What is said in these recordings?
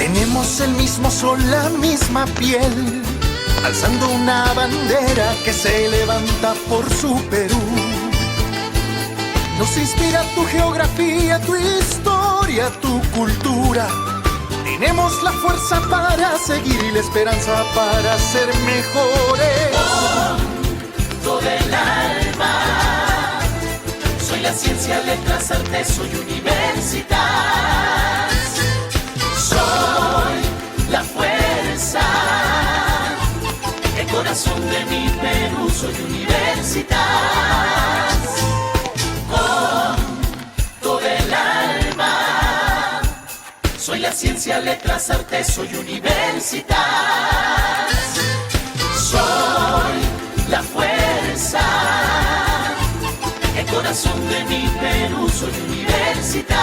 Tenemos el mismo sol, la misma piel, alzando una bandera que se levanta por su Perú. Nos inspira tu geografía, tu historia, tu cultura. Tenemos la fuerza para seguir y la esperanza para ser mejores. Con todo el alma, soy la ciencia, letras, arte, soy universidad. Soy la fuerza, el corazón de mi Perú, soy universidad. Con todo el alma, soy la ciencia, letras, arte, soy universidad. Soy la fuerza, el corazón de mi Perú, soy universidad.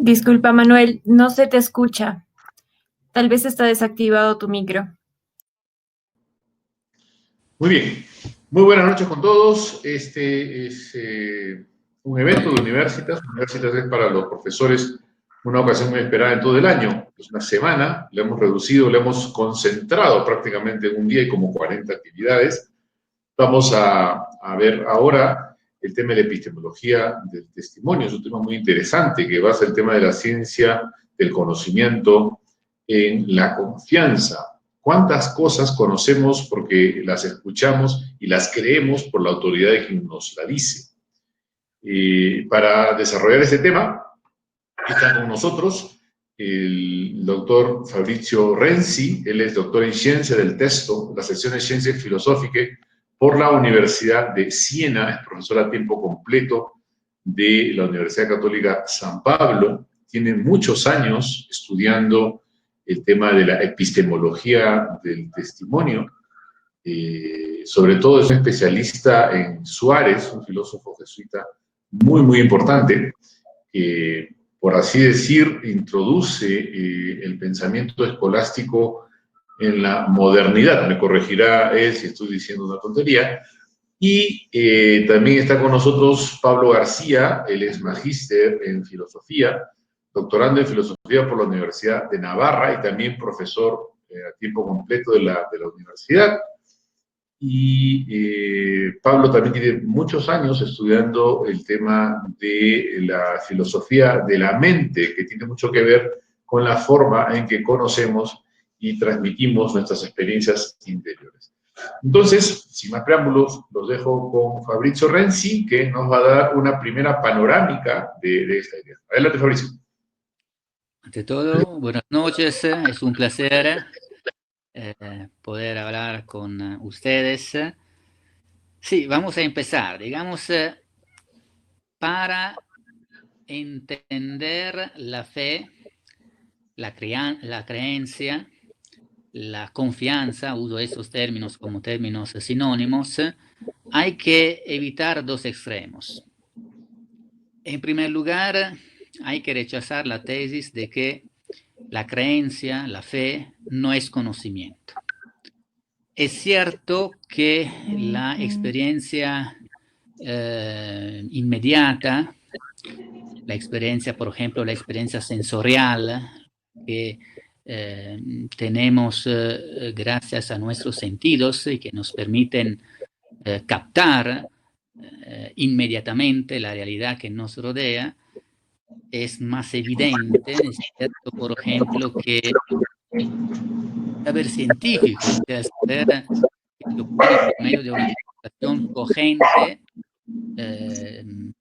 Disculpa, Manuel, no se te escucha. Tal vez está desactivado tu micro. Muy bien. Muy buenas noches con todos. Este es un evento de Universitas. Universitas es para los profesores una ocasión muy esperada en todo el año. Es una semana, la hemos reducido, la hemos concentrado prácticamente en un día y como 40 actividades. Vamos a ver ahora el tema de la epistemología del testimonio. Es un tema muy interesante que basa el tema de la ciencia, del conocimiento en la confianza. ¿Cuántas cosas conocemos porque las escuchamos y las creemos por la autoridad de quien nos la dice? Para desarrollar este tema, está con nosotros el doctor Fabrizio Renzi. Él es doctor en Ciencia del Texto, la sección de Ciencias Filosóficas por la Universidad de Siena. Es profesor a tiempo completo de la Universidad Católica San Pablo. Tiene muchos años estudiando el tema de la epistemología del testimonio. Sobre todo es un especialista en Suárez, un filósofo jesuita muy, muy importante, que, por así decir, introduce el pensamiento escolástico en la modernidad. Me corregirá él si estoy diciendo una tontería. Y también está con nosotros Pablo García. Él es magíster en filosofía, doctorando en filosofía por la Universidad de Navarra y también profesor a tiempo completo de la universidad. Y Pablo también tiene muchos años estudiando el tema de la filosofía de la mente, que tiene mucho que ver con la forma en que conocemos y transmitimos nuestras experiencias interiores. Entonces, sin más preámbulos, los dejo con Fabrizio Renzi, que nos va a dar una primera panorámica de esta idea. Adelante, Fabrizio. Ante todo, buenas noches, es un placer poder hablar con ustedes. Sí, vamos a empezar, digamos, para entender la fe, la creencia, la confianza, uso esos términos como términos sinónimos, hay que evitar dos extremos. En primer lugar, hay que rechazar la tesis de que la creencia, la fe, no es conocimiento. Es cierto que la experiencia inmediata, la experiencia, por ejemplo, la experiencia sensorial que tenemos gracias a nuestros sentidos y que nos permiten captar inmediatamente la realidad que nos rodea, es más evidente, es cierto, por ejemplo, que el saber científico, el saber que se obtiene por medio de una explicación cogente,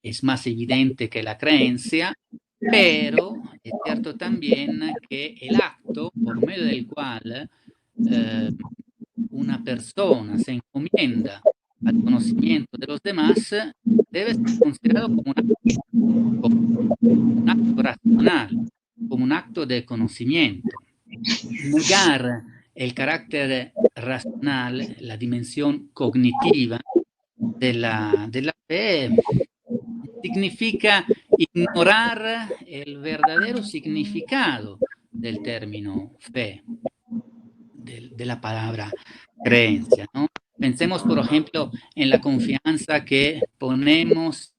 es más evidente que la creencia, pero es cierto también que el acto por medio del cual una persona se encomienda al conocimiento conocimiento de los demás debe ser considerado como un acto racional, como un acto de conocimiento. Negar el carácter racional, la dimensión cognitiva de la fe, significa ignorar el verdadero significado del término fe, de la palabra creencia, ¿no? Pensemos, por ejemplo, en la confianza que ponemos,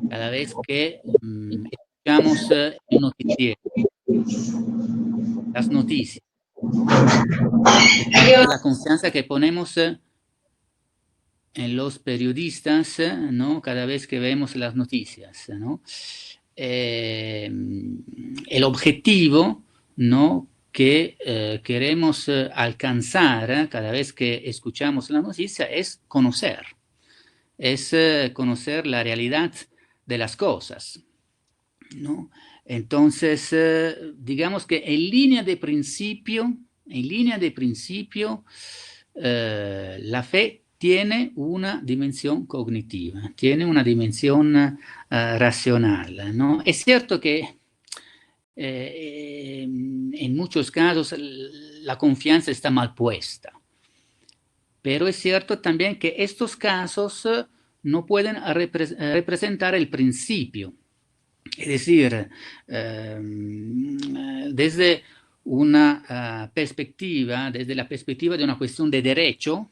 cada vez que escuchamos el noticiero, las noticias, ¿no? La confianza que ponemos en los periodistas, ¿no? Cada vez que vemos las noticias, ¿no? El objetivo, ¿no?, que queremos alcanzar cada vez que escuchamos la noticia es conocer la realidad de las cosas, ¿no? Entonces, digamos que en línea de principio, la fe tiene una dimensión cognitiva, tiene una dimensión racional, ¿no? Es cierto que en muchos casos la confianza está mal puesta, pero es cierto también que estos casos no pueden representar el principio. Es decir, desde una perspectiva, desde la perspectiva de una cuestión de derecho,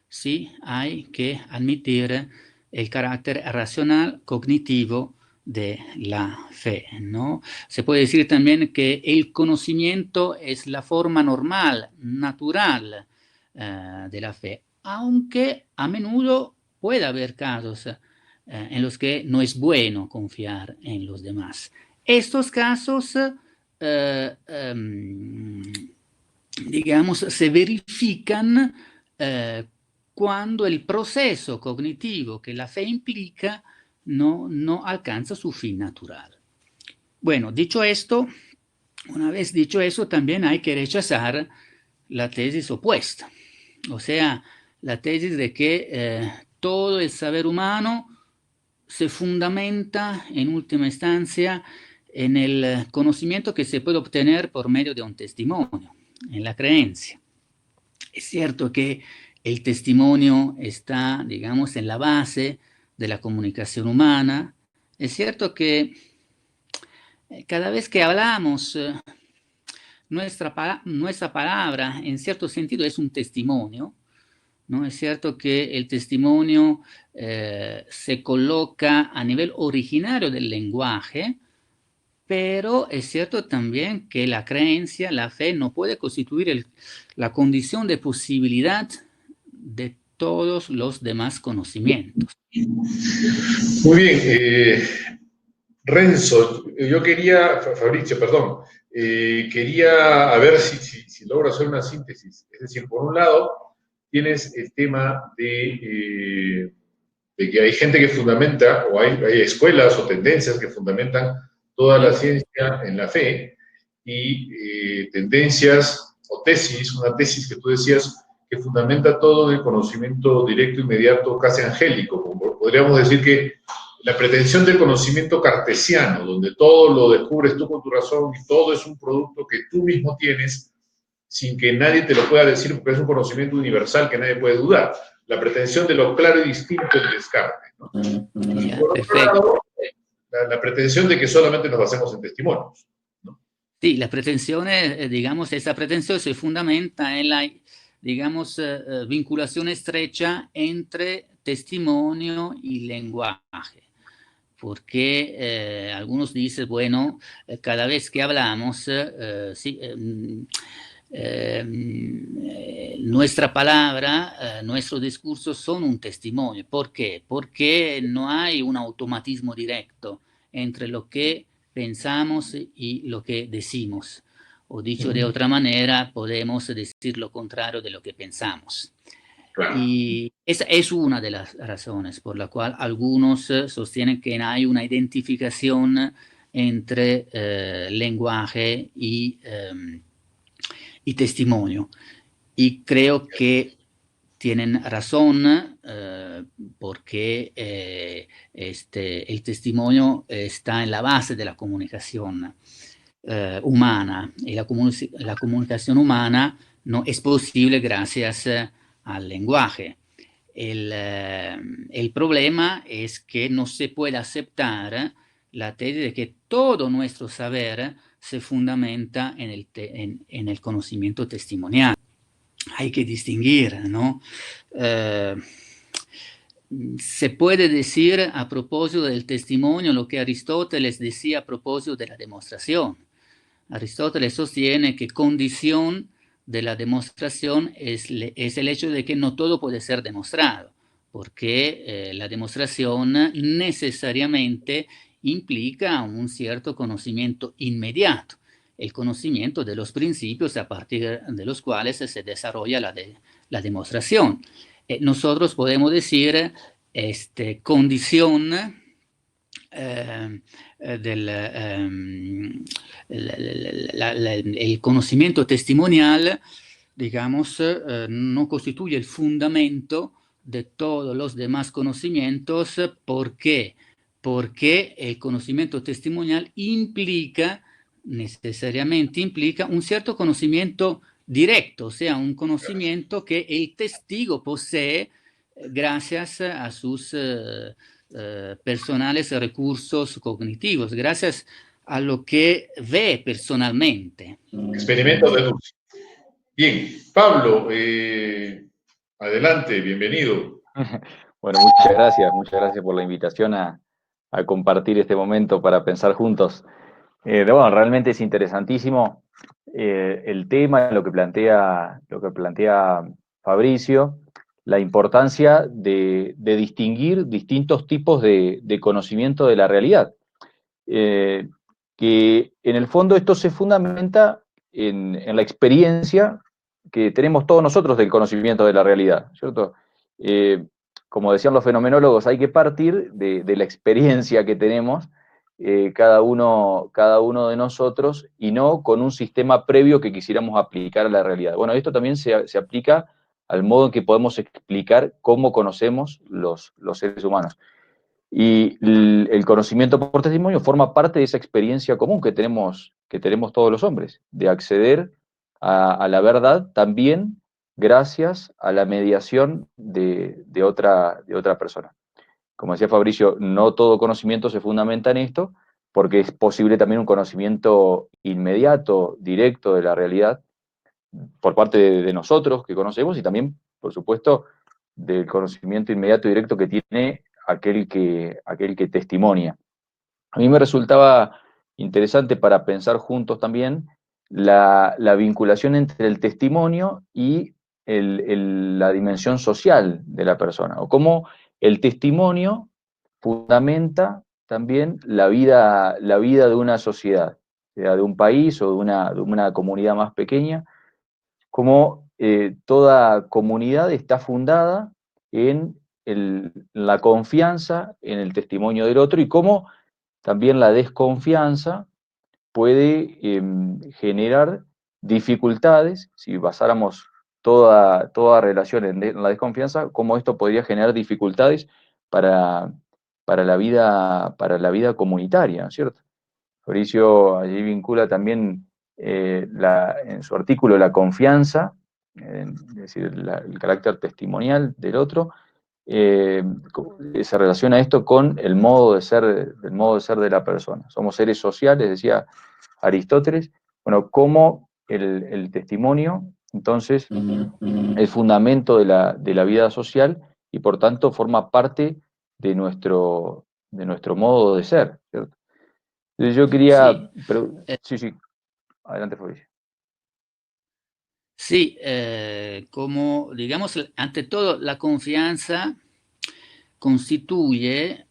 sí, hay que admitir el carácter racional, cognitivo de la fe, ¿no? Se puede decir también que el conocimiento es la forma normal, natural de la fe, aunque a menudo puede haber casos en los que no es bueno confiar en los demás. Estos casos, digamos, se verifican cuando el proceso cognitivo que la fe implica no alcanza su fin natural. Bueno, dicho esto, una vez dicho eso, también hay que rechazar la tesis opuesta, o sea, la tesis de que todo el saber humano se fundamenta en última instancia en el conocimiento que se puede obtener por medio de un testimonio, en la creencia. Es cierto que el testimonio está, digamos, en la base de la comunicación humana. Es cierto que cada vez que hablamos, nuestra palabra, en cierto sentido, es un testimonio, ¿no? Es cierto que el testimonio se coloca a nivel originario del lenguaje, pero es cierto también que la creencia, la fe, no puede constituir la condición de posibilidad de todos los demás conocimientos. Muy bien. Renzo, yo quería, Fabrizio, perdón, quería a ver si logro hacer una síntesis. Es decir, por un lado, tienes el tema de que hay gente que fundamenta, o hay escuelas o tendencias que fundamentan toda la ciencia en la fe, y tendencias o tesis, una tesis que tú decías que fundamenta todo en el conocimiento directo, inmediato, casi angélico. Como podríamos decir que la pretensión del conocimiento cartesiano, donde todo lo descubres tú con tu razón y todo es un producto que tú mismo tienes sin que nadie te lo pueda decir, porque es un conocimiento universal que nadie puede dudar. La pretensión de lo claro y distinto en Descartes, ¿no? Ya, por otro lado, la pretensión de que solamente nos basemos en testimonios, ¿no? Sí, la pretensión, digamos, esa pretensión se fundamenta en la, digamos, vinculación estrecha entre testimonio y lenguaje. Porque algunos dicen, bueno, cada vez que hablamos, nuestra palabra, nuestros discursos son un testimonio. ¿Por qué? Porque no hay un automatismo directo entre lo que pensamos y lo que decimos. O dicho de otra manera, podemos decir lo contrario de lo que pensamos. Y esa es una de las razones por la cual algunos sostienen que no hay una identificación entre lenguaje y y testimonio. Y creo que tienen razón porque el testimonio está en la base de la comunicación humana, y la comunicación humana no es posible gracias al lenguaje. El problema es que no se puede aceptar la tesis de que todo nuestro saber se fundamenta en el conocimiento testimonial. Hay que distinguir, ¿no? Se puede decir a propósito del testimonio lo que Aristóteles decía a propósito de la demostración. Aristóteles sostiene que condición de la demostración es el hecho de que no todo puede ser demostrado, porque la demostración necesariamente implica un cierto conocimiento inmediato, el conocimiento de los principios a partir de los cuales se desarrolla la demostración. Nosotros podemos decir condición el conocimiento testimonial, digamos, no constituye el fundamento de todos los demás conocimientos. ¿Por qué? Porque el conocimiento testimonial necesariamente implica un cierto conocimiento directo, o sea, un conocimiento que el testigo posee gracias a sus personales recursos cognitivos, gracias a lo que ve personalmente. Experimentos de luz. Bien, Pablo, adelante, bienvenido. Bueno, muchas gracias por la invitación a compartir este momento para pensar juntos. Bueno, realmente es interesantísimo el tema, lo que plantea Fabricio, la importancia de distinguir distintos tipos de conocimiento de la realidad. Que en el fondo esto se fundamenta en la experiencia que tenemos todos nosotros del conocimiento de la realidad, ¿cierto? Como decían los fenomenólogos, hay que partir de la experiencia que tenemos cada uno de nosotros, y no con un sistema previo que quisiéramos aplicar a la realidad. Bueno, esto también se aplica al modo en que podemos explicar cómo conocemos los seres humanos. Y el conocimiento por testimonio forma parte de esa experiencia común que tenemos todos los hombres, de acceder a la verdad también gracias a la mediación de otra persona. Como decía Fabricio, no todo conocimiento se fundamenta en esto, porque es posible también un conocimiento inmediato, directo de la realidad, por parte de nosotros que conocemos, y también, por supuesto, del conocimiento inmediato y directo que tiene aquel que testimonia. A mí me resultaba interesante para pensar juntos también la vinculación entre el testimonio y la dimensión social de la persona, o cómo el testimonio fundamenta también la vida de una sociedad, sea de un país o de una comunidad más pequeña, cómo toda comunidad está fundada en la confianza en el testimonio del otro, y cómo también la desconfianza puede generar dificultades. Si basáramos toda relación en la desconfianza, cómo esto podría generar dificultades para la vida comunitaria, ¿cierto? Fabricio allí vincula también en su artículo la confianza, es decir, el carácter testimonial del otro, se relaciona esto con el modo de ser de la persona. Somos seres sociales, decía Aristóteles. Bueno, cómo el testimonio, entonces, es fundamento de la vida social, y por tanto forma parte de nuestro modo de ser, ¿cierto? Entonces yo quería... Sí, adelante, Fabricio. Sí, como digamos, ante todo, la confianza constituye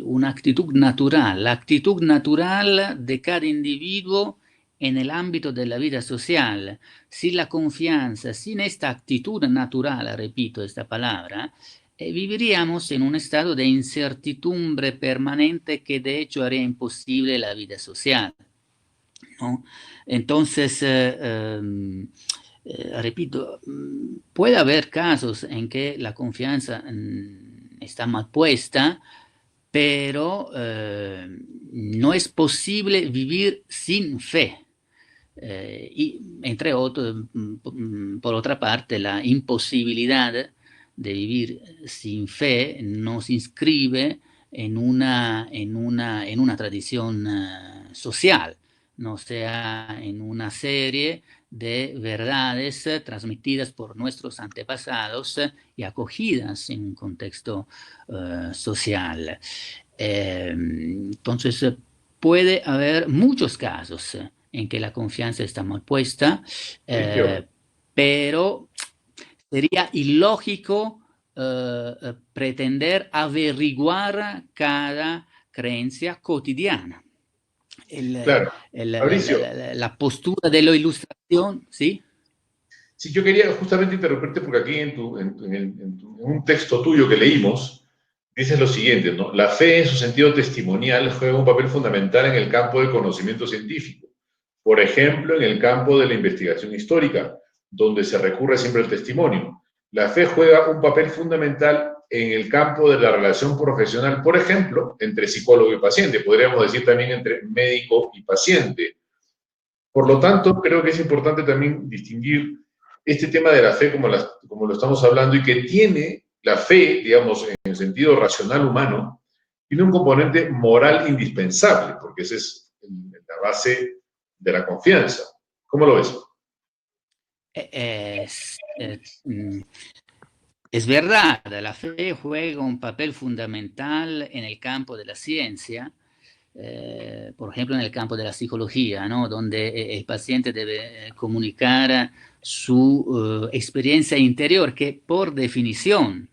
una actitud natural, la actitud natural de cada individuo en el ámbito de la vida social. Sin la confianza, sin esta actitud natural, repito esta palabra, viviríamos en un estado de incertidumbre permanente que de hecho haría imposible la vida social. ¿no? Entonces, repito, puede haber casos en que la confianza está mal puesta, pero no es posible vivir sin fe. Y entre otros, por otra parte, la imposibilidad de vivir sin fe nos inscribe en una tradición social, no sea en una serie de verdades transmitidas por nuestros antepasados y acogidas en un contexto social. Entonces, puede haber muchos casos en que la confianza está mal puesta, pero sería ilógico pretender averiguar cada creencia cotidiana. Claro. Fabricio. La postura de la ilustración, ¿sí? Sí, yo quería justamente interrumpirte porque aquí en un texto tuyo que leímos, dices lo siguiente, ¿no? La fe en su sentido testimonial juega un papel fundamental en el campo del conocimiento científico. Por ejemplo, en el campo de la investigación histórica, donde se recurre siempre al testimonio. La fe juega un papel fundamental en el campo de la relación profesional, por ejemplo, entre psicólogo y paciente, podríamos decir también entre médico y paciente. Por lo tanto, creo que es importante también distinguir este tema de la fe como lo estamos hablando y que tiene la fe, digamos, en el sentido racional humano, tiene un componente moral indispensable, porque esa es la base de la confianza. ¿Cómo lo ves? Es verdad, la fe juega un papel fundamental en el campo de la ciencia, por ejemplo en el campo de la psicología, ¿no? Donde el paciente debe comunicar su experiencia interior, que por definición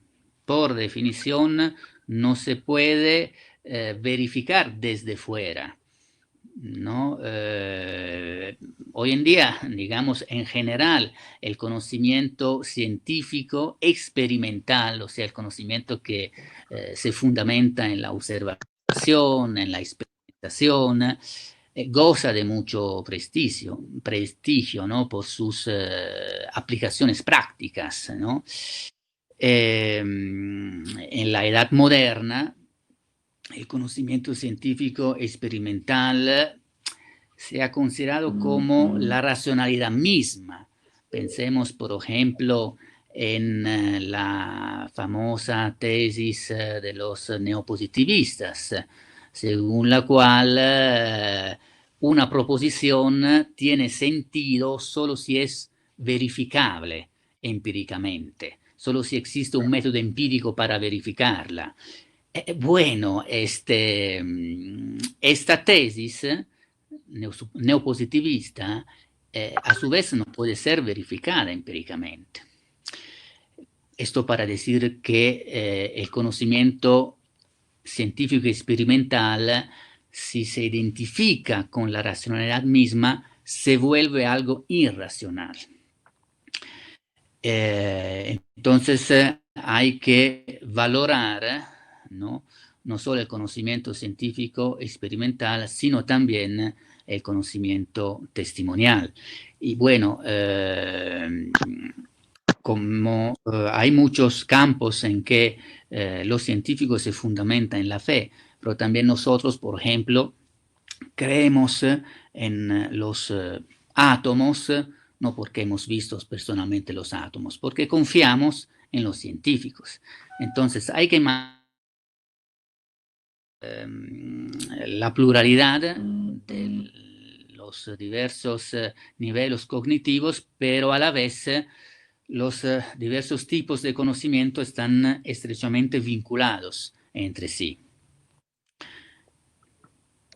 no se puede verificar desde fuera, ¿no? Hoy en día, digamos, en general, el conocimiento científico experimental, o sea, el conocimiento que se fundamenta en la observación, en la experimentación, goza de mucho prestigio, ¿no? Por sus aplicaciones prácticas, ¿no? En la edad moderna, el conocimiento científico experimental se ha considerado como la racionalidad misma. Pensemos, por ejemplo, en la famosa tesis de los neopositivistas, según la cual una proposición tiene sentido solo si es verificable empíricamente, solo si existe un método empírico para verificarla. Bueno, esta tesis neopositivista a su vez no puede ser verificada empíricamente. Esto para decir que el conocimiento científico y experimental, si se identifica con la racionalidad misma, se vuelve algo irracional. Entonces hay que valorar, ¿no? No solo el conocimiento científico experimental, sino también el conocimiento testimonial. Y bueno, como hay muchos campos en que los científicos se fundamentan en la fe, pero también nosotros, por ejemplo, creemos en los átomos, no porque hemos visto personalmente los átomos, porque confiamos en los científicos. Entonces hay que la pluralidad de los diversos niveles cognitivos, pero a la vez los diversos tipos de conocimiento están estrechamente vinculados entre sí.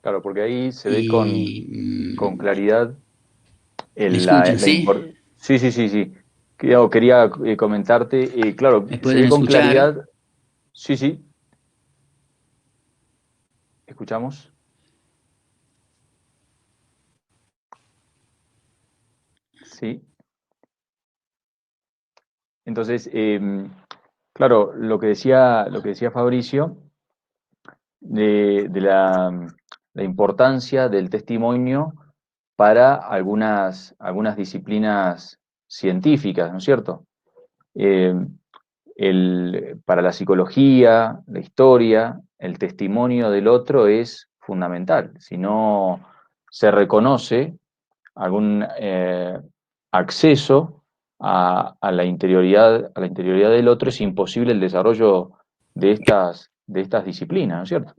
Claro, porque ahí se ve con claridad ¿sí? Sí. Quería comentarte, claro, ¿Me se pueden ve con escuchar? claridad. Sí. ¿Escuchamos? Sí. Entonces, claro, lo que decía Fabricio de la importancia del testimonio para algunas disciplinas científicas, ¿no es cierto? Para la psicología, la historia, el testimonio del otro es fundamental. Si no se reconoce algún acceso a la interioridad del otro, es imposible el desarrollo de estas disciplinas, ¿no es cierto?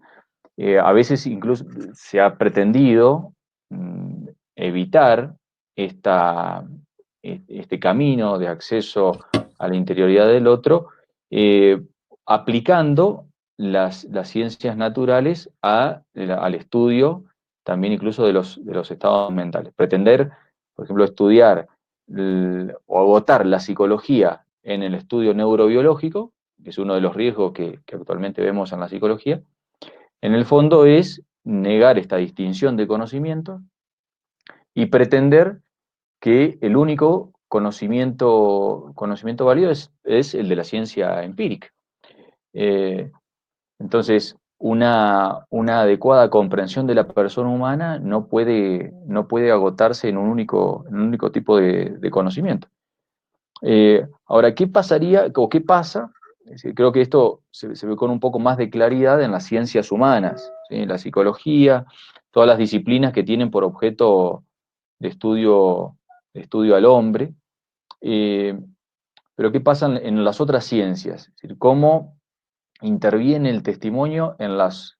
A veces incluso se ha pretendido evitar este camino de acceso a la interioridad del otro, aplicando las ciencias naturales al estudio también incluso de los estados mentales. Pretender, por ejemplo, estudiar o agotar la psicología en el estudio neurobiológico, que es uno de los riesgos que actualmente vemos en la psicología, en el fondo es negar esta distinción de conocimiento y pretender que el único conocimiento válido es el de la ciencia empírica. Entonces, una adecuada comprensión de la persona humana no puede agotarse en un único tipo de conocimiento. Ahora, ¿qué pasaría o qué pasa? Creo que esto se ve con un poco más de claridad en las ciencias humanas, ¿sí? La psicología, todas las disciplinas que tienen por objeto de estudio al hombre. Pero ¿qué pasa en las otras ciencias? Es decir, ¿cómo interviene el testimonio en las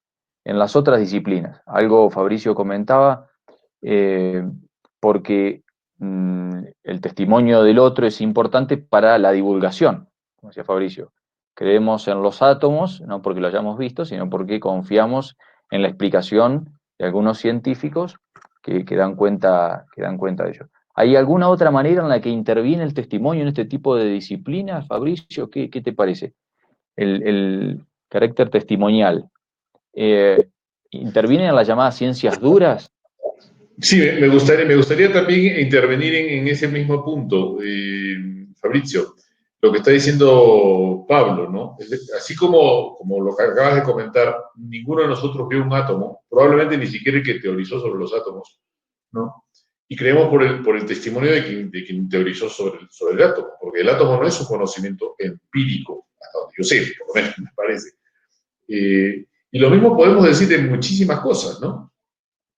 otras disciplinas? Algo Fabricio comentaba, porque el testimonio del otro es importante para la divulgación, como decía Fabricio. Creemos en los átomos, no porque lo hayamos visto, sino porque confiamos en la explicación de algunos científicos que dan cuenta de ello. ¿Hay alguna otra manera en la que interviene el testimonio en este tipo de disciplinas, Fabricio? ¿Qué te parece? El carácter testimonial. ¿Intervienen en las llamadas ciencias duras? Sí, me gustaría también intervenir en ese mismo punto, Fabrizio, lo que está diciendo Pablo, ¿no? Así como lo que acabas de comentar, ninguno de nosotros vio un átomo, probablemente ni siquiera el que teorizó sobre los átomos, ¿no? Y creemos por el testimonio de quien teorizó sobre el átomo, porque el átomo no es un conocimiento empírico, hasta donde yo sé, por lo menos me parece. Y lo mismo podemos decir de muchísimas cosas, ¿no?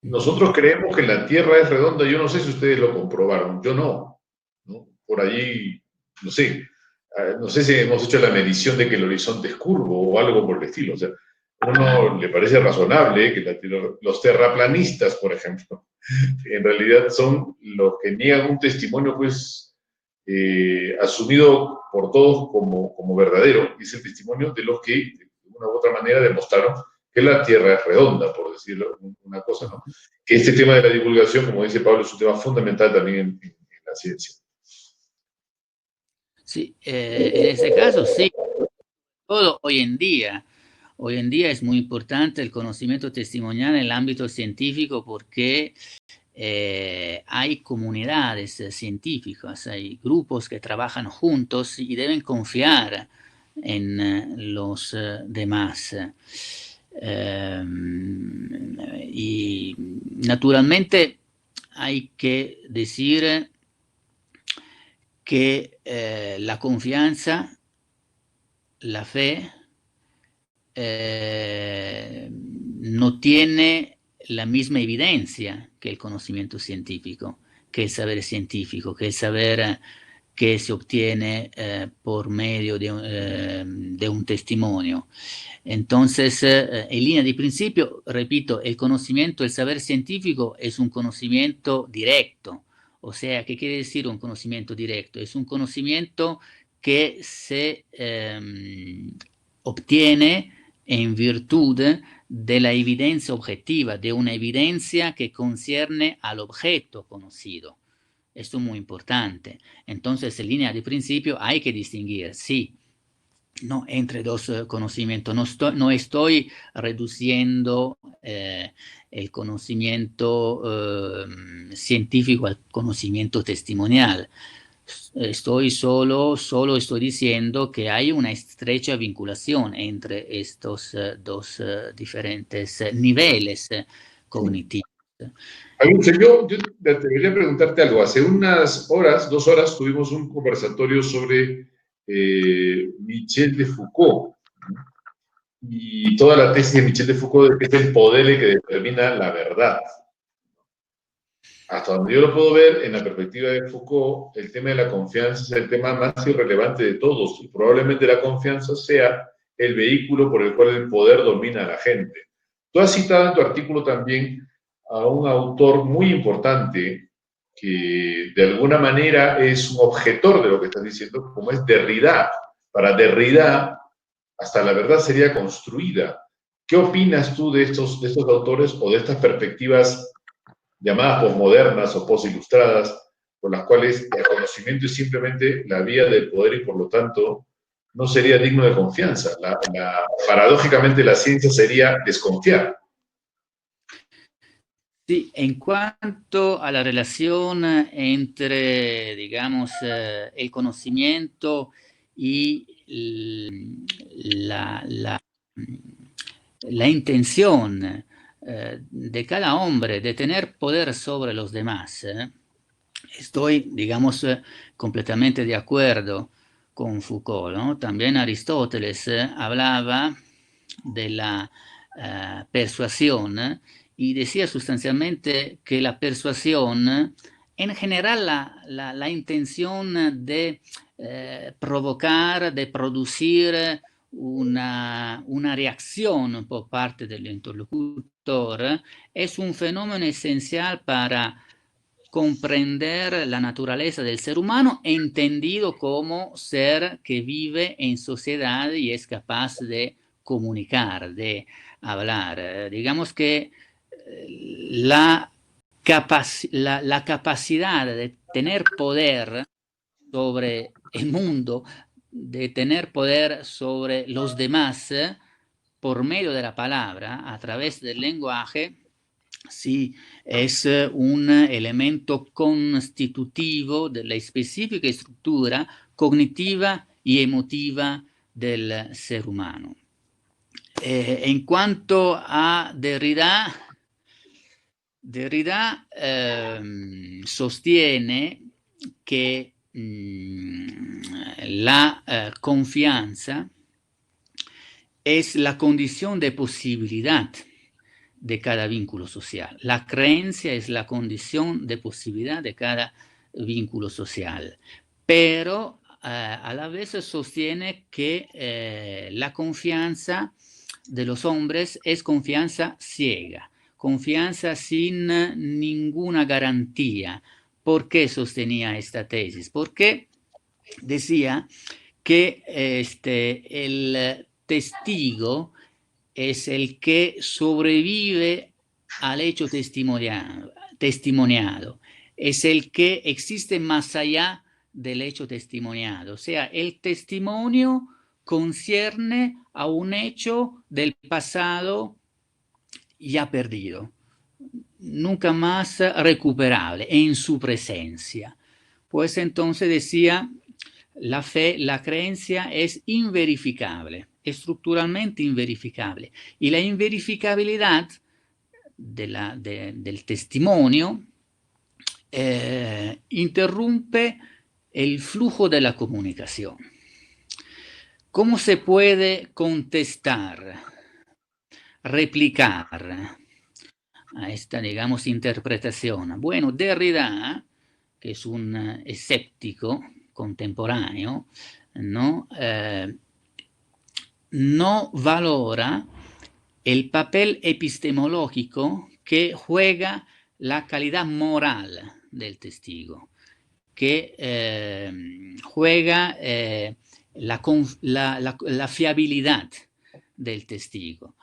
Nosotros creemos que la Tierra es redonda, yo no sé si ustedes lo comprobaron, yo no, ¿no? Por allí, no sé si hemos hecho la medición de que el horizonte es curvo o algo por el estilo, o sea, a uno le parece razonable que los terraplanistas, por ejemplo, en realidad son los que niegan un testimonio, pues, asumido por todos como verdadero, y es el testimonio de los que, de una u otra manera, demostraron que la Tierra es redonda, por decirlo una cosa, ¿no? Que este tema de la divulgación, como dice Pablo, es un tema fundamental también en la ciencia. Sí, en ese caso sí, todo hoy en día es muy importante el conocimiento testimonial en el ámbito científico porque hay comunidades científicas, hay grupos que trabajan juntos y deben confiar en los demás. Y naturalmente hay que decir que la confianza, la fe, no tiene la misma evidencia que el conocimiento científico, que el saber científico, que el saber que se obtiene por medio de un testimonio. Entonces, en línea de principio, repito, el conocimiento, el saber científico es un conocimiento directo. O sea, ¿qué quiere decir un conocimiento directo? Es un conocimiento que se obtiene en virtud de la evidencia objetiva, de una evidencia que concierne al objeto conocido. Esto es muy importante. Entonces, en línea de principio hay que distinguir, sí, no, entre dos conocimientos. No estoy reduciendo el conocimiento científico al conocimiento testimonial. Solo estoy diciendo que hay una estrecha vinculación entre estos dos diferentes niveles cognitivos. Yo debería preguntarte algo. Hace unas horas, 2 horas, tuvimos un conversatorio sobre Michel de Foucault, ¿no? Y toda la tesis de Michel de Foucault de que es el poder el que determina la verdad. Hasta donde yo lo puedo ver, en la perspectiva de Foucault, el tema de la confianza es el tema más irrelevante de todos, y probablemente la confianza sea el vehículo por el cual el poder domina a la gente. Tú has citado en tu artículo también a un autor muy importante que de alguna manera es un objetor de lo que estás diciendo, como es Derrida. Para Derrida, hasta la verdad sería construida. ¿Qué opinas tú de estos autores o de estas perspectivas llamadas posmodernas o posilustradas, por las cuales el conocimiento es simplemente la vía del poder y por lo tanto no sería digno de confianza? Paradójicamente la ciencia sería desconfiar. Sí, en cuanto a la relación entre, digamos, el conocimiento y la intención de cada hombre de tener poder sobre los demás, estoy, digamos, completamente de acuerdo con Foucault, ¿no? También Aristóteles hablaba de la persuasión y decía sustancialmente que la persuasión, en general la intención de provocar, de producir una reacción por parte del interlocutor, es un fenómeno esencial para comprender la naturaleza del ser humano, entendido como ser que vive en sociedad y es capaz de comunicar, de hablar. Digamos que la capacidad de tener poder sobre el mundo, de tener poder sobre los demás por medio de la palabra, a través del lenguaje, sí, es un elemento constitutivo de la específica estructura cognitiva y emotiva del ser humano. En cuanto a Derrida sostiene que la confianza es la condición de posibilidad de cada vínculo social. La creencia es la condición de posibilidad de cada vínculo social, pero a la vez sostiene que la confianza de los hombres es confianza ciega, confianza sin ninguna garantía. ¿Por qué sostenía esta tesis? Porque decía que el testigo es el que sobrevive al hecho testimoniado, es el que existe más allá del hecho testimoniado. O sea, el testimonio concierne a un hecho del pasado ya perdido, nunca más recuperable en su presencia. Pues entonces decía, la fe, la creencia es inverificable, estructuralmente inverificable, y la inverificabilidad del testimonio interrumpe el flujo de la comunicación. ¿Cómo se puede contestar, replicar a esta, digamos, interpretación? Bueno, Derrida, que es un escéptico contemporáneo, ¿no? No valora el papel epistemológico que juega la calidad moral del testigo, que juega la fiabilidad del testigo.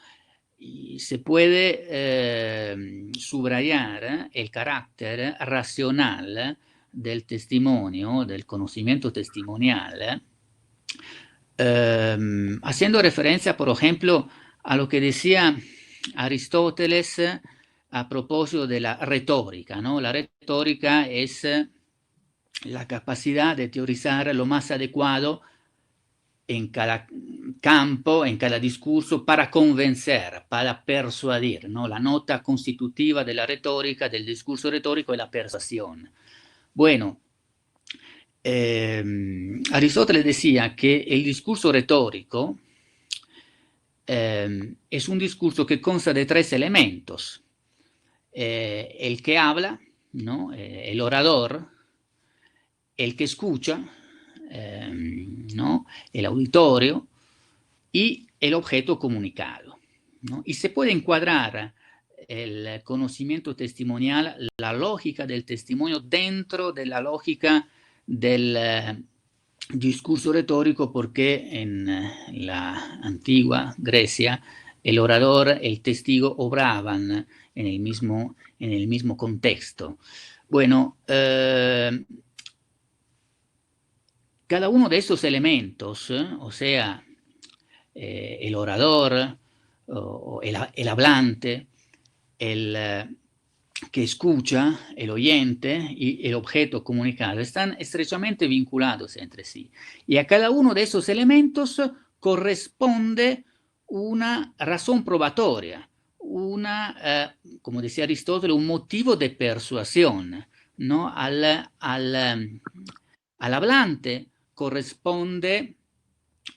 Y se puede subrayar el carácter racional del testimonio, del conocimiento testimonial, haciendo referencia, por ejemplo, a lo que decía Aristóteles a propósito de la retórica, ¿no? La retórica es la capacidad de teorizar lo más adecuado en cada campo, en cada discurso, para convencer, para persuadir, ¿no? La nota constitutiva de la retórica, del discurso retórico, es la persuasión. Bueno, Aristóteles decía que el discurso retórico es un discurso que consta de tres elementos. El que habla, ¿no? El orador, el que escucha, ¿no? El auditorio, y el objeto comunicado, ¿no? Y se puede encuadrar el conocimiento testimonial, la lógica del testimonio, dentro de la lógica del discurso retórico, porque en la antigua Grecia el orador, el testigo obraban en el mismo contexto. Bueno, cada uno de estos elementos, o sea, el orador, o el hablante, el que escucha, el oyente y el objeto comunicado, están estrechamente vinculados entre sí. Y a cada uno de esos elementos corresponde una razón probatoria, como decía Aristóteles, un motivo de persuasión, ¿no? Al hablante corresponde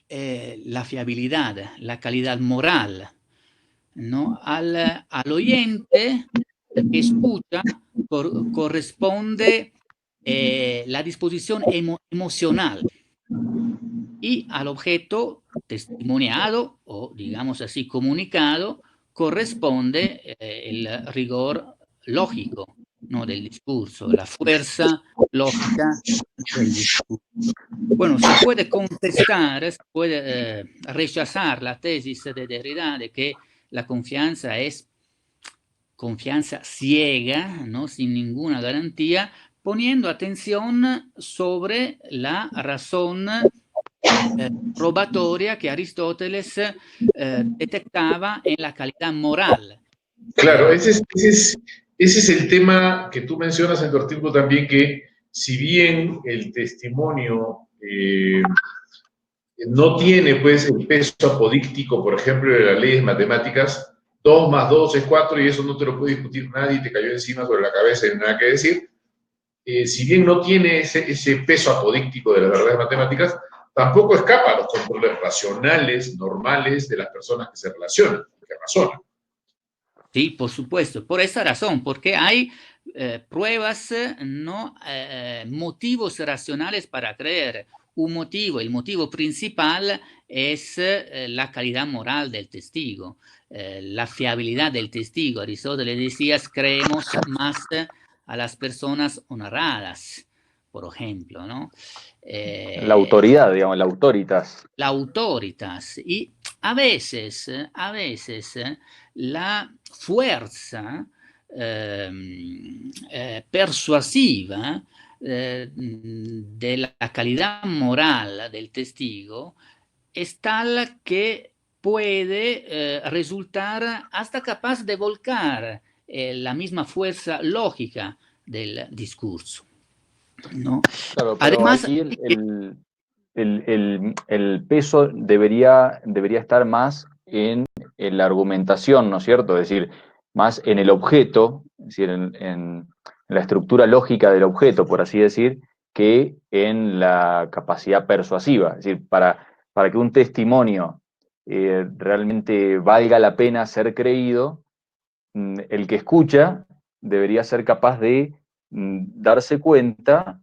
la fiabilidad, la calidad moral, ¿no? Al oyente que escucha corresponde la disposición emocional, y al objeto testimoniado, o digamos así comunicado, corresponde el rigor lógico, ¿no? Del discurso, la fuerza lógica del discurso. Bueno, se puede contestar, se puede rechazar la tesis de Derrida de que la confianza es confianza ciega, ¿no? Sin ninguna garantía, poniendo atención sobre la razón probatoria que Aristóteles detectaba en la calidad moral. Claro, ese es el tema que tú mencionas en tu artículo también, que si bien el testimonio no tiene pues el peso apodíctico, por ejemplo, de las leyes matemáticas, 2 más 2 es 4 y eso no te lo puede discutir nadie, te cayó encima sobre la cabeza y nada que decir. Si bien no tiene ese peso apodíctico de las verdades matemáticas, tampoco escapa a los controles racionales, normales de las personas que se relacionan, que razonan. Sí, por supuesto, por esa razón, porque hay pruebas, ¿no? Motivos racionales para creer. Un motivo, el motivo principal es la calidad moral del testigo, la fiabilidad del testigo. Aristóteles decía, creemos más a las personas honradas, por ejemplo, ¿no? La autoridad, digamos, la autoritas. La autoritas. Y a veces la fuerza persuasiva de la calidad moral del testigo es tal que puede resultar hasta capaz de volcar la misma fuerza lógica del discurso, ¿no? Claro, pero además, aquí el peso debería estar más en la argumentación, ¿no es cierto? Es decir, más en el objeto, es decir, en la estructura lógica del objeto, por así decir, que en la capacidad persuasiva. Es decir, para que un testimonio realmente valga la pena ser creído, el que escucha debería ser capaz de darse cuenta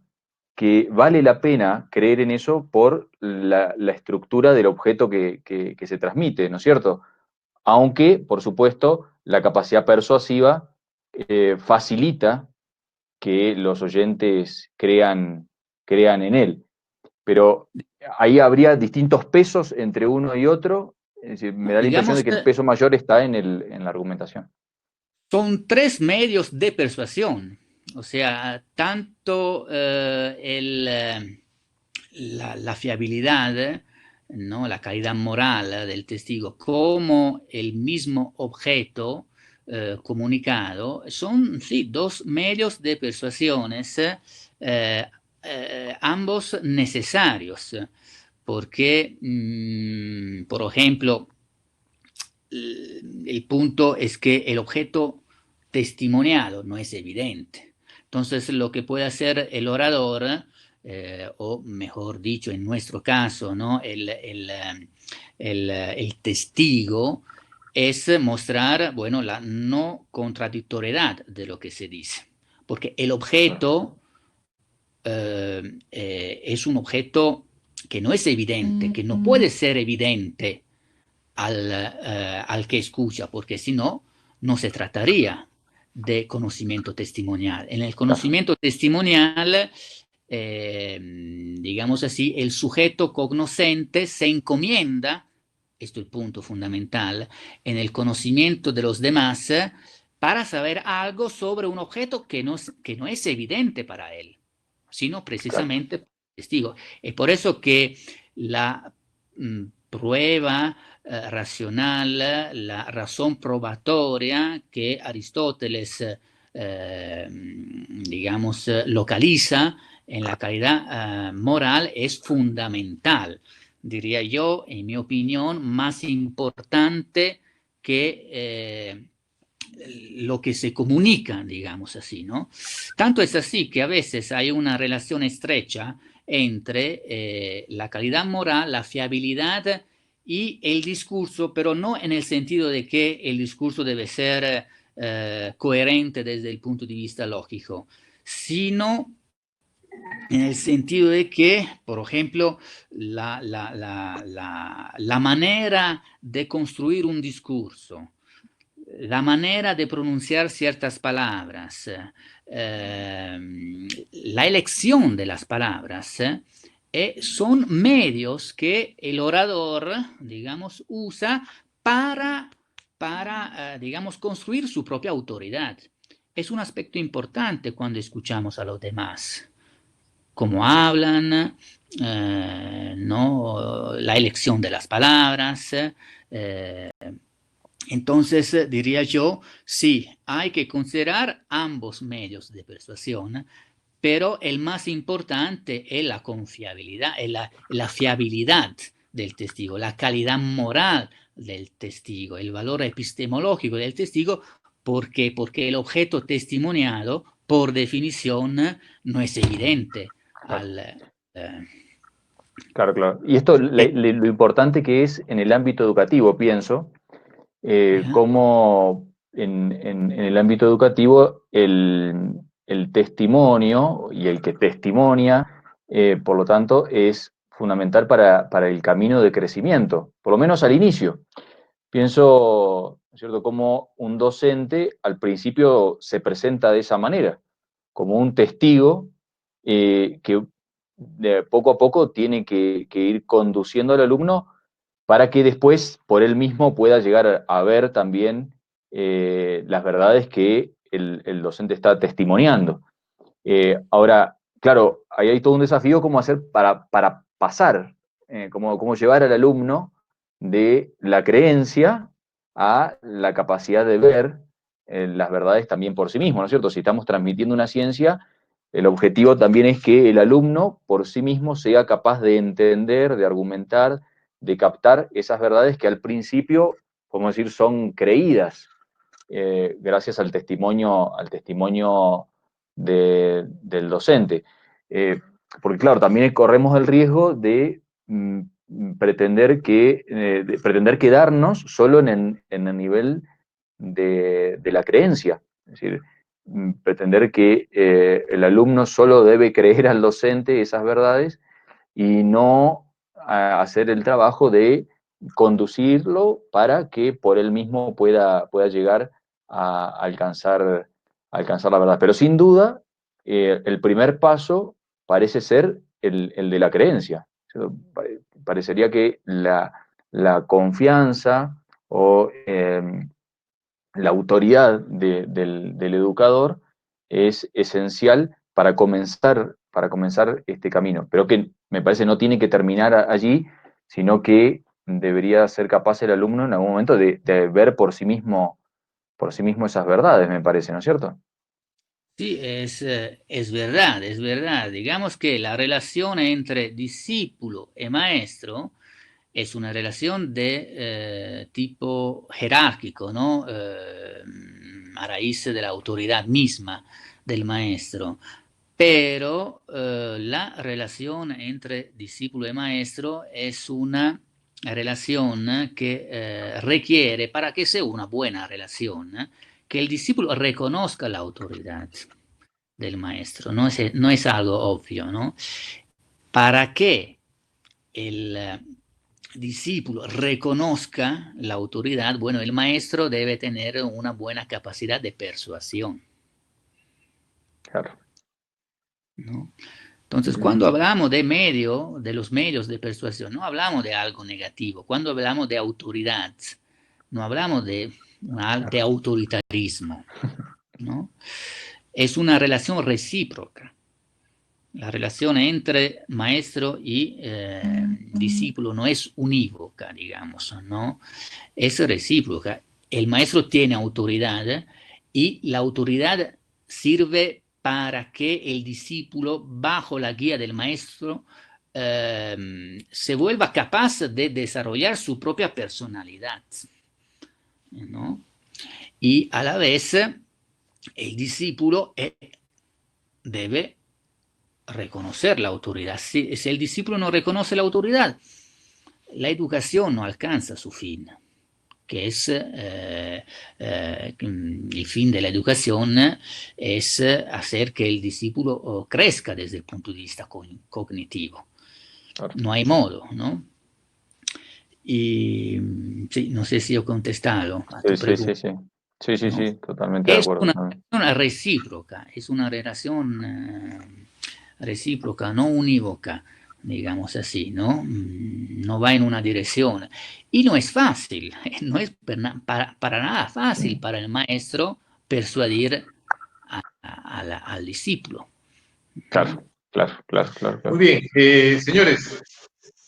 que vale la pena creer en eso por la estructura del objeto que se transmite, ¿no es cierto? Aunque, por supuesto, la capacidad persuasiva facilita que los oyentes crean en él. Pero ahí habría distintos pesos entre uno y otro. Es decir, me da la impresión de que el peso mayor está en la argumentación. Son 3 medios de persuasión. O sea, tanto la fiabilidad, ¿no? La calidad moral del testigo, como el mismo objeto comunicado, son sí 2 medios de persuasiones, ambos necesarios, porque, por ejemplo, el punto es que el objeto testimoniado no es evidente. Entonces, lo que puede hacer el orador, o mejor dicho, en nuestro caso, ¿no? El testigo, es mostrar, bueno, la no contradictoriedad de lo que se dice. Porque el objeto es un objeto que no es evidente, que no puede ser evidente al que escucha, porque si no, no se trataría de conocimiento testimonial. En el conocimiento testimonial, digamos así, el sujeto cognoscente se encomienda, esto es el punto fundamental, en el conocimiento de los demás para saber algo sobre un objeto que no es evidente para él, sino precisamente por el testigo. Es por eso que la prueba racional, la razón probatoria que Aristóteles, digamos, localiza en la calidad moral es fundamental. Diría yo, en mi opinión, más importante que lo que se comunica, digamos así, ¿no? Tanto es así que a veces hay una relación estrecha entre la calidad moral, la fiabilidad y el discurso, pero no en el sentido de que el discurso debe ser coherente desde el punto de vista lógico, sino en el sentido de que, por ejemplo, la manera de construir un discurso, la manera de pronunciar ciertas palabras, la elección de las palabras, son medios que el orador, digamos, usa para digamos, construir su propia autoridad. Es un aspecto importante cuando escuchamos a los demás. Cómo hablan, ¿no? La elección de las palabras. Entonces, diría yo, sí, hay que considerar ambos medios de persuasión, pero el más importante es la confiabilidad, es la fiabilidad del testigo, la calidad moral del testigo, el valor epistemológico del testigo, porque el objeto testimoniado, por definición, no es evidente. Claro. Y esto, lo importante que es en el ámbito educativo, pienso, cómo en el ámbito educativo el testimonio y el que testimonia, por lo tanto, es fundamental para el camino de crecimiento, por lo menos al inicio. Pienso, ¿no es cierto?, cómo un docente al principio se presenta de esa manera, como un testigo que poco a poco tiene que ir conduciendo al alumno para que después por él mismo pueda llegar a ver también las verdades que el docente está testimoniando. Ahora, claro, ahí hay todo un desafío cómo hacer para pasar, cómo llevar al alumno de la creencia a la capacidad de ver las verdades también por sí mismo, ¿no es cierto? Si estamos transmitiendo una ciencia, el objetivo también es que el alumno por sí mismo sea capaz de entender, de argumentar, de captar esas verdades que al principio, podemos decir, son creídas, gracias al testimonio del docente. Porque claro, también corremos el riesgo de pretender quedarnos solo en el nivel de la creencia. Es decir, pretender que el alumno solo debe creer al docente esas verdades y no hacer el trabajo de conducirlo para que por él mismo pueda llegar a alcanzar la verdad. Pero sin duda, el primer paso parece ser el de la creencia. Parecería que la confianza o la autoridad del educador es esencial para comenzar este camino, pero que me parece no tiene que terminar allí, sino que debería ser capaz el alumno en algún momento de ver por sí mismo esas verdades, me parece, ¿no es cierto? Sí, es verdad, es verdad. Digamos que la relación entre discípulo y maestro es una relación de tipo jerárquico, ¿no? A raíz de la autoridad misma del maestro. Pero la relación entre discípulo y maestro es una relación que requiere, para que sea una buena relación, que el discípulo reconozca la autoridad del maestro, no es algo obvio, ¿no? Para que el discípulo reconozca la autoridad, bueno, el maestro debe tener una buena capacidad de persuasión, Claro. ¿no? Entonces, cuando hablamos de los medios de persuasión, no hablamos de algo negativo. Cuando hablamos de autoridad, no hablamos de autoritarismo, ¿no? Es una relación recíproca. La relación entre maestro y discípulo no es unívoca, digamos, ¿no? Es recíproca. El maestro tiene autoridad y la autoridad sirve para que el discípulo, bajo la guía del maestro, se vuelva capaz de desarrollar su propia personalidad, ¿no? Y a la vez el discípulo debe reconocer la autoridad. Si el discípulo no reconoce la autoridad, la educación no alcanza su fin, que es el fin de la educación, es hacer que el discípulo crezca desde el punto de vista cognitivo. Claro. No hay modo, ¿no? Y sí, no sé si ho contestado a tu pregunta. Sí, totalmente de acuerdo. Es una recíproca, es una relación recíproca, no unívoca, digamos así, ¿no? No va en una dirección. Y no es fácil, no es para nada fácil para el maestro persuadir al discípulo. Claro. Muy bien, señores,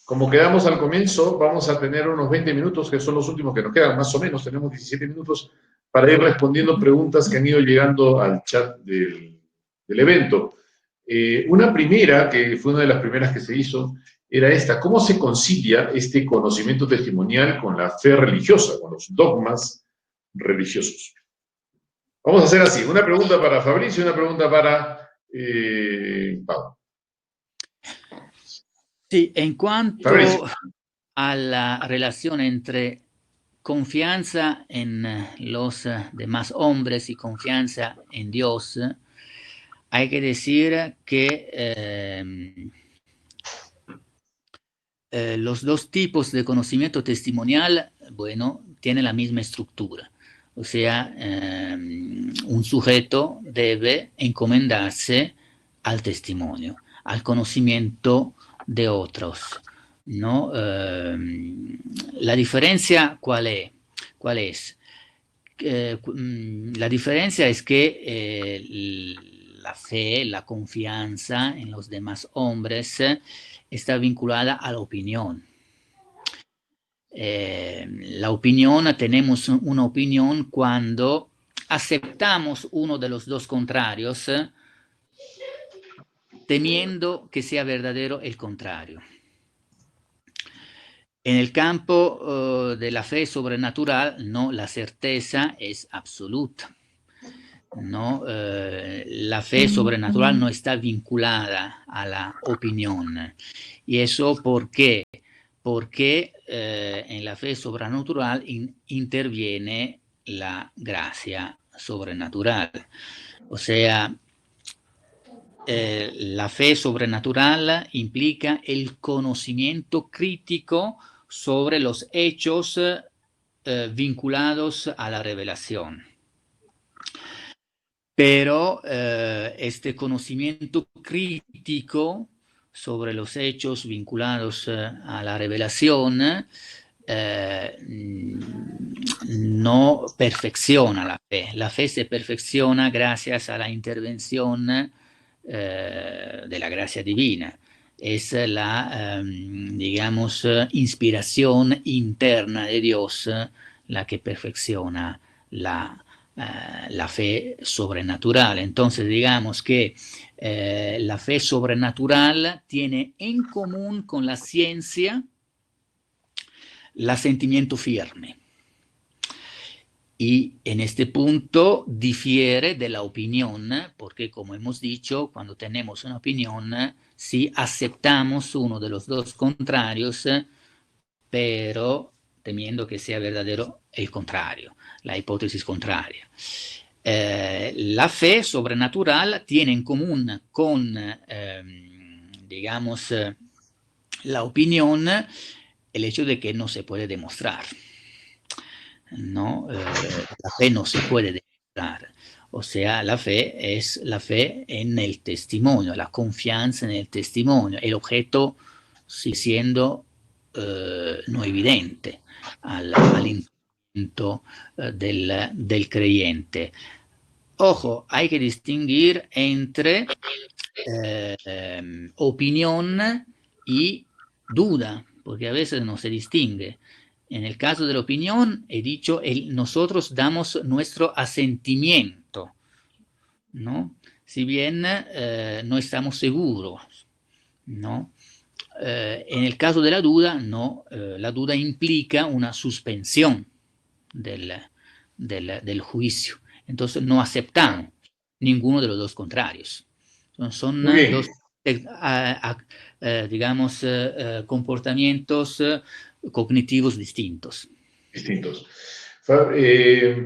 como quedamos al comienzo, vamos a tener unos 20 minutos, que son los últimos que nos quedan, más o menos, tenemos 17 minutos para ir respondiendo preguntas que han ido llegando al chat del evento. Una primera, que fue una de las primeras que se hizo, era esta: ¿cómo se concilia este conocimiento testimonial con la fe religiosa, con los dogmas religiosos? Vamos a hacer así, una pregunta para Fabricio y una pregunta para Pablo. Sí, en cuanto Fabricio. a la relación entre confianza en los demás hombres y confianza en Dios, hay que decir que los dos tipos de conocimiento testimonial, bueno, tienen la misma estructura. O sea, un sujeto debe encomendarse al testimonio, al conocimiento de otros, ¿no? La diferencia, ¿cuál es? La diferencia es que la fe, la confianza en los demás hombres está vinculada a la opinión. La opinión, tenemos una opinión cuando aceptamos uno de los dos contrarios, temiendo que sea verdadero el contrario. En el campo de la fe sobrenatural, no, la certeza es absoluta. ¿No? La fe sobrenatural no está vinculada a la opinión. ¿Y eso por qué? Porque en la fe sobrenatural interviene la gracia sobrenatural. O sea, la fe sobrenatural implica el conocimiento crítico sobre los hechos vinculados a la revelación. Pero este conocimiento crítico sobre los hechos vinculados a la revelación no perfecciona la fe. La fe se perfecciona gracias a la intervención de la gracia divina. Es la, digamos, inspiración interna de Dios la que perfecciona la la fe sobrenatural. Entonces, digamos que la fe sobrenatural tiene en común con la ciencia el sentimiento firme. Y en este punto difiere de la opinión, porque como hemos dicho, cuando tenemos una opinión, sí aceptamos uno de los dos contrarios, pero temiendo que sea verdadero el contrario, la hipótesis contraria. La fe sobrenatural tiene en común con, digamos, la opinión, el hecho de que no se puede demostrar. ¿No? La fe no se puede demostrar. O sea, la fe es la fe en el testimonio, la confianza en el testimonio. El objeto sigue siendo no evidente al intento del creyente. Ojo, hay que distinguir entre opinión y duda, porque a veces no se distingue. En el caso de la opinión, he dicho, nosotros damos nuestro asentimiento, ¿no? Si bien no estamos seguros, ¿no? En el caso de la duda, no, la duda implica una suspensión del juicio. Entonces no aceptamos ninguno de los dos contrarios. Son dos, digamos, comportamientos cognitivos distintos.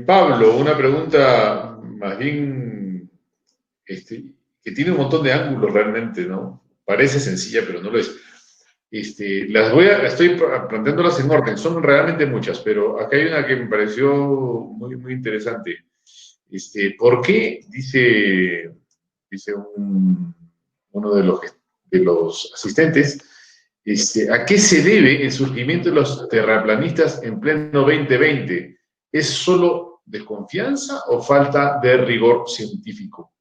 Pablo, una pregunta más bien que tiene un montón de ángulos realmente, ¿no? Parece sencilla, pero no lo es. Estoy planteándolas en orden, son realmente muchas, pero acá hay una que me pareció muy, muy interesante. ¿Por qué, dice uno de los asistentes, ¿a qué se debe el surgimiento de los terraplanistas en pleno 2020? ¿Es solo desconfianza o falta de rigor científico?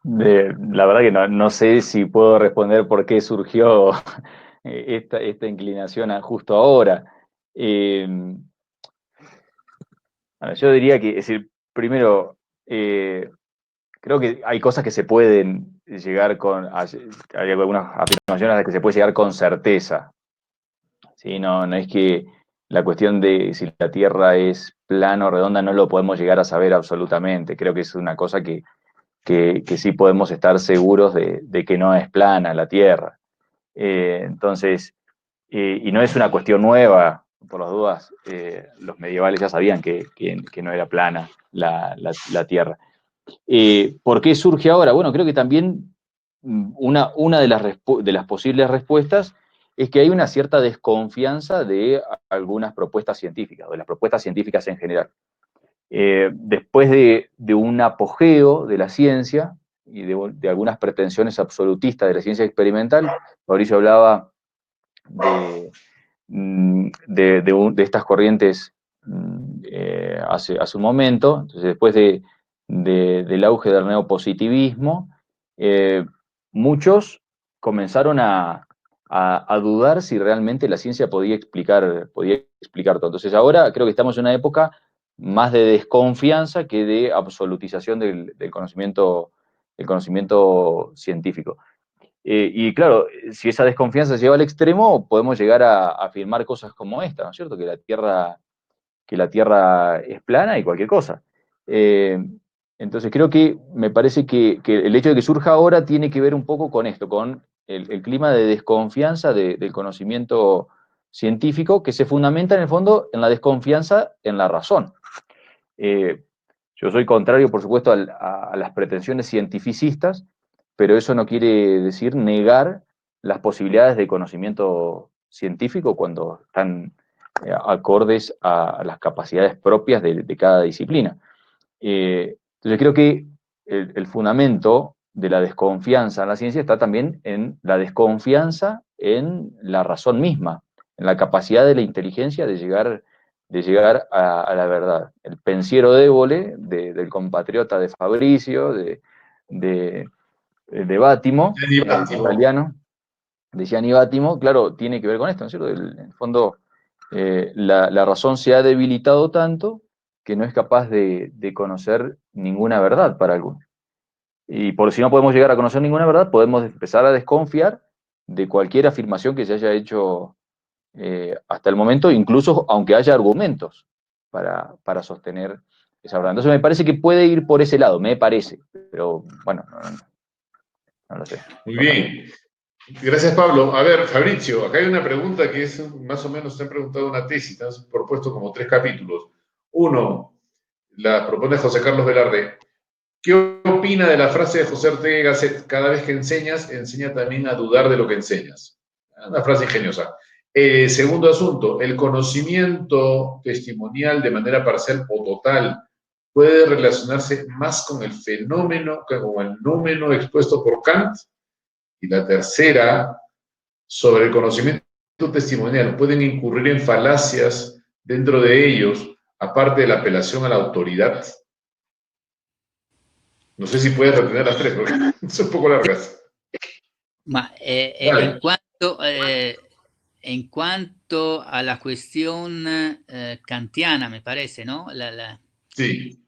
La verdad que no sé si puedo responder por qué surgió esta inclinación justo ahora. Yo diría que, es decir, primero, creo que hay cosas que se pueden llegar hay algunas afirmaciones a las que se puede llegar con certeza. ¿Sí? No es que la cuestión de si la Tierra es plana o redonda no lo podemos llegar a saber absolutamente. Creo que es una cosa que sí podemos estar seguros de que no es plana la Tierra. Entonces, y no es una cuestión nueva, por las dudas, los medievales ya sabían que no era plana la Tierra. ¿Por qué surge ahora? Bueno, creo que también una de las posibles respuestas es que hay una cierta desconfianza de algunas propuestas científicas, o de las propuestas científicas en general. Después de un apogeo de la ciencia y de algunas pretensiones absolutistas de la ciencia experimental, Mauricio hablaba de estas corrientes hace un momento. Entonces, después del auge del neopositivismo, muchos comenzaron a dudar si realmente la ciencia podía explicar todo. Entonces ahora creo que estamos en una época más de desconfianza que de absolutización del conocimiento científico. Y claro, si esa desconfianza se lleva al extremo, podemos llegar a afirmar cosas como esta, ¿no es cierto? Que la Tierra es plana y cualquier cosa. Entonces creo que me parece que el hecho de que surja ahora tiene que ver un poco con esto, con el clima de desconfianza del conocimiento científico, que se fundamenta en el fondo en la desconfianza en la razón. Yo soy contrario, por supuesto, a las pretensiones cientificistas, pero eso no quiere decir negar las posibilidades de conocimiento científico cuando están acordes a las capacidades propias de cada disciplina. Entonces creo que el fundamento de la desconfianza en la ciencia está también en la desconfianza en la razón misma, en la capacidad de la inteligencia de llegar a la verdad. El pensiero débole del compatriota de Fabrizio, de Bátimo, italiano, de Gianni Bátimo, claro, tiene que ver con esto, ¿no es cierto? En el fondo, la razón se ha debilitado tanto que no es capaz de conocer ninguna verdad para algunos. Y por si no podemos llegar a conocer ninguna verdad, podemos empezar a desconfiar de cualquier afirmación que se haya hecho hasta el momento, incluso aunque haya argumentos para sostener esa verdad. Entonces me parece que puede ir por ese lado, me parece, pero bueno, no lo sé. Muy bien. Gracias, Pablo. A ver, Fabrizio, acá hay una pregunta que es más o menos, te han preguntado una tesis, te han propuesto como 3 capítulos. Uno, la propone José Carlos Velarde. ¿Qué opina de la frase de José Ortega Gasset? Cada vez que enseñas, enseña también a dudar de lo que enseñas. Una frase ingeniosa. Segundo asunto, ¿el conocimiento testimonial de manera parcial o total puede relacionarse más con el fenómeno que con el númeno expuesto por Kant? Y la tercera, sobre el conocimiento testimonial, ¿pueden incurrir en falacias dentro de ellos, aparte de la apelación a la autoridad? No sé si puedes retener las 3, porque son un poco largas. Ma en cuanto a la cuestión kantiana, me parece, ¿no? Sí.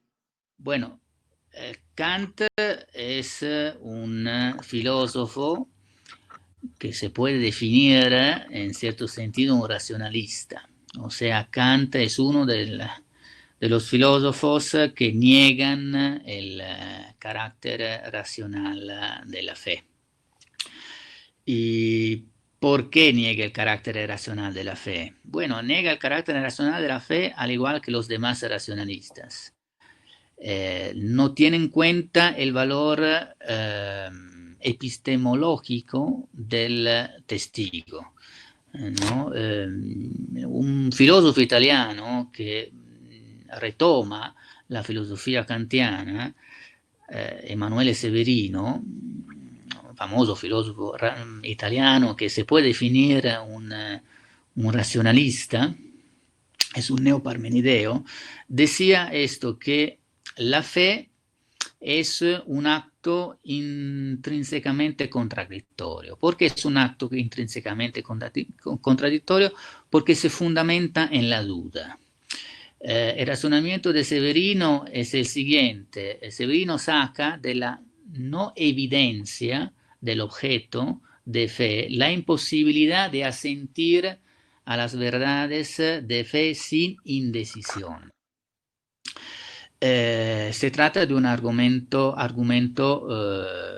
Bueno, Kant es un filósofo que se puede definir en cierto sentido un racionalista. O sea, Kant es uno de los filósofos que niegan el carácter racional de la fe. ¿Y por qué niega el carácter racional de la fe? Bueno, niega el carácter racional de la fe al igual que los demás racionalistas. No tiene en cuenta el valor epistemológico del testigo, ¿no? Un filósofo italiano que retoma la filosofía kantiana, Emanuele Severino, famoso filósofo italiano que se puede definir un racionalista, es un neoparmenideo, decía esto, que la fe es un acto intrínsecamente contradictorio. ¿Por qué es un acto intrínsecamente contradictorio? Porque se fundamenta en la duda. El razonamiento de Severino es el siguiente. Severino saca de la no evidencia del objeto de fe la imposibilidad de asentir a las verdades de fe sin indecisión. Se trata de un argumento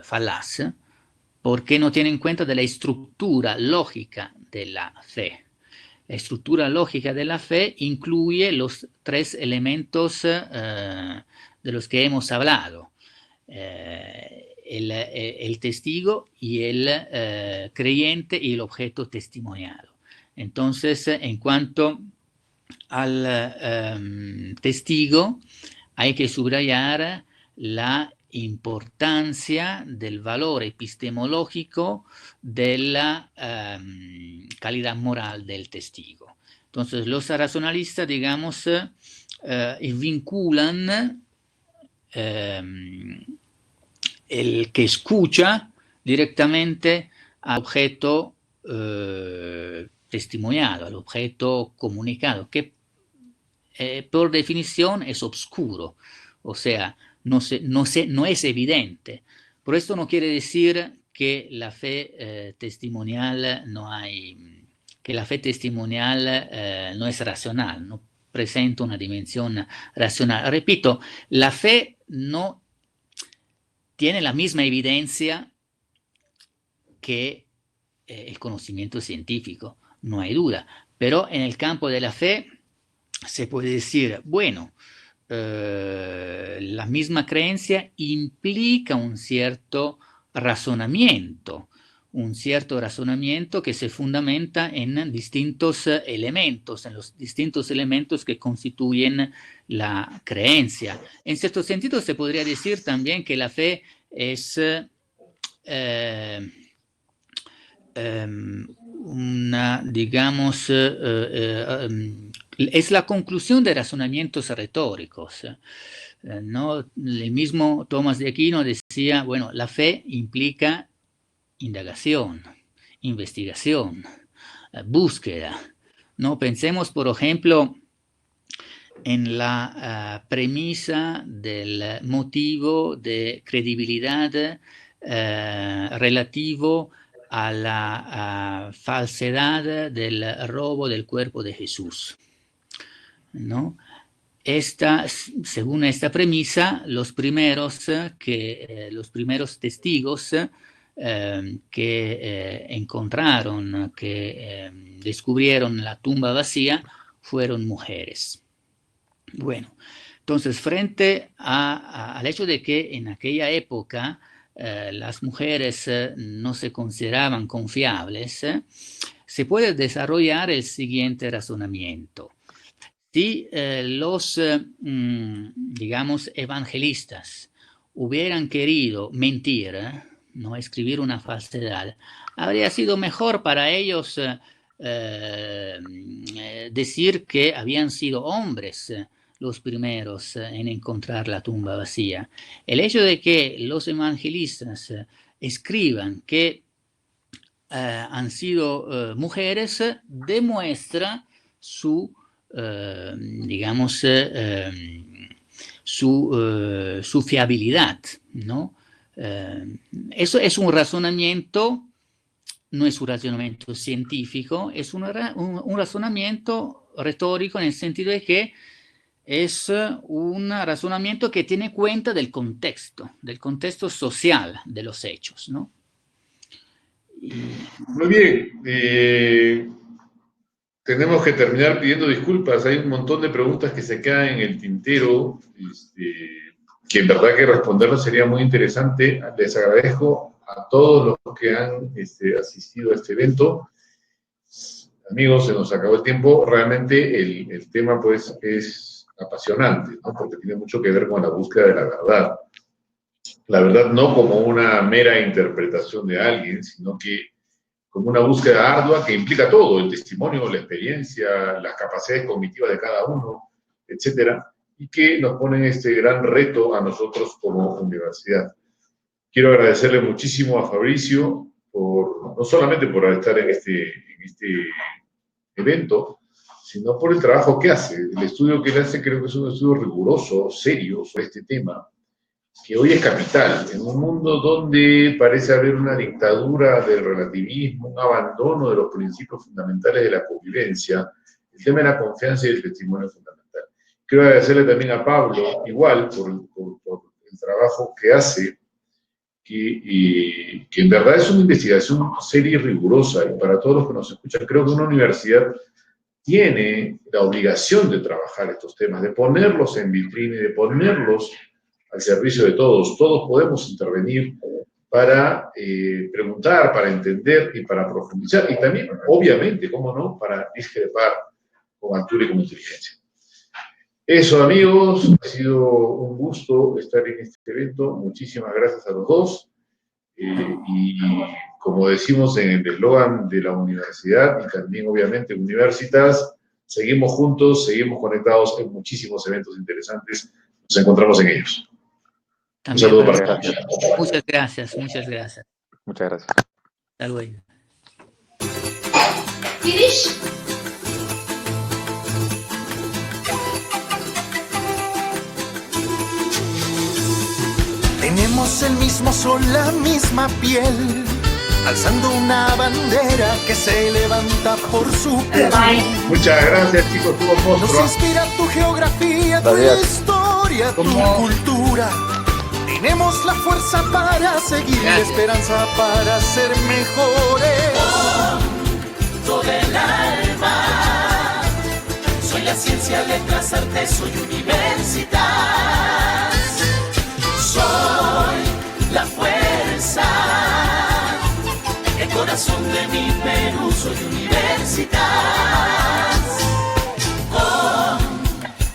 falaz porque no tiene en cuenta de la estructura lógica de la fe. La estructura lógica de la fe incluye los 3 elementos de los que hemos hablado. El testigo y el creyente y el objeto testimoniado. Entonces, en cuanto al testigo, hay que subrayar la importancia del valor epistemológico de la calidad moral del testigo. Entonces, los racionalistas, digamos, vinculan el que escucha directamente al objeto testimoniado, al objeto comunicado, que por definición es obscuro, o sea, no es evidente. Por esto no quiere decir que la fe testimonial que la fe testimonial no es racional, no presenta una dimensión racional. Repito, la fe no tiene la misma evidencia que el conocimiento científico, no hay duda, pero en el campo de la fe se puede decir, bueno, la misma creencia implica un cierto razonamiento que se fundamenta en distintos elementos, en los distintos elementos que constituyen la creencia. En cierto sentido se podría decir también que la fe es es la conclusión de razonamientos retóricos. ¿No? El mismo Tomás de Aquino decía, bueno, la fe implica indagación, investigación, búsqueda, ¿no? Pensemos, por ejemplo, en la premisa del motivo de credibilidad relativo a la falsedad del robo del cuerpo de Jesús, ¿no? Según esta premisa, los primeros testigos que encontraron, que descubrieron la tumba vacía, fueron mujeres. Bueno, entonces, frente al hecho de que en aquella época las mujeres no se consideraban confiables, se puede desarrollar el siguiente razonamiento. Si los, digamos, evangelistas hubieran querido mentir, no escribir una falsedad, habría sido mejor para ellos decir que habían sido hombres los primeros en encontrar la tumba vacía. El hecho de que los evangelistas escriban que han sido mujeres demuestra su, digamos, su fiabilidad, ¿no? Eso es un razonamiento, no es un razonamiento científico, es un razonamiento retórico en el sentido de que es un razonamiento que tiene cuenta del contexto social de los hechos, ¿no? Muy bien. Tenemos que terminar pidiendo disculpas. Hay un montón de preguntas que se quedan en el tintero, que en verdad que responderlas sería muy interesante. Les agradezco a todos los que han asistido a este evento. Amigos, se nos acabó el tiempo. Realmente el tema pues es apasionante, ¿no? Porque tiene mucho que ver con la búsqueda de la verdad. La verdad no como una mera interpretación de alguien, sino que como una búsqueda ardua que implica todo, el testimonio, la experiencia, las capacidades cognitivas de cada uno, etcétera, y que nos ponen este gran reto a nosotros como universidad. Quiero agradecerle muchísimo a Fabricio, no solamente por estar en este evento, sino por el trabajo que hace. El estudio que él hace creo que es un estudio riguroso, serio, sobre este tema, que hoy es capital. En un mundo donde parece haber una dictadura del relativismo, un abandono de los principios fundamentales de la convivencia, el tema de la confianza y el testimonio es fundamental. Quiero agradecerle también a Pablo, igual, por el trabajo que hace, que en verdad es una investigación seria y rigurosa, y para todos los que nos escuchan, creo que una universidad tiene la obligación de trabajar estos temas, de ponerlos en vitrina, de ponerlos al servicio de todos. Todos podemos intervenir para preguntar, para entender y para profundizar, y también, obviamente, cómo no, para discrepar con altura y con inteligencia. Eso, amigos, ha sido un gusto estar en este evento. Muchísimas gracias a los dos. Y como decimos en el eslogan de la universidad, y también obviamente Universitas, seguimos juntos, seguimos conectados en muchísimos eventos interesantes. Nos encontramos en ellos. También un saludo para todos. Muchas gracias, muchas gracias. Muchas gracias. Hasta luego. Tenemos el mismo sol, la misma piel, alzando una bandera que se levanta por su piel. Muchas gracias, chicos, tuvo Nos monstruo. inspira tu geografía, tu historia, tu cultura. Tenemos la fuerza para seguir, la esperanza para ser mejores. Con todo el alma, soy la ciencia, letras, artes, soy universidad. Soy la fuerza, el corazón de mi Perú, soy universidad. Con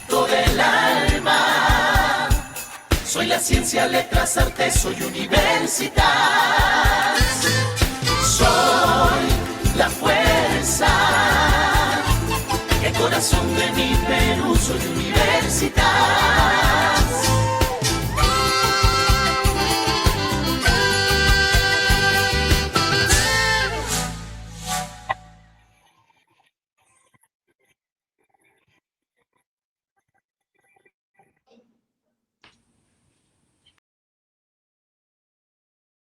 todo el alma, soy la ciencia, letras, artes, soy universidad. Soy la fuerza, el corazón de mi Perú, soy universidad.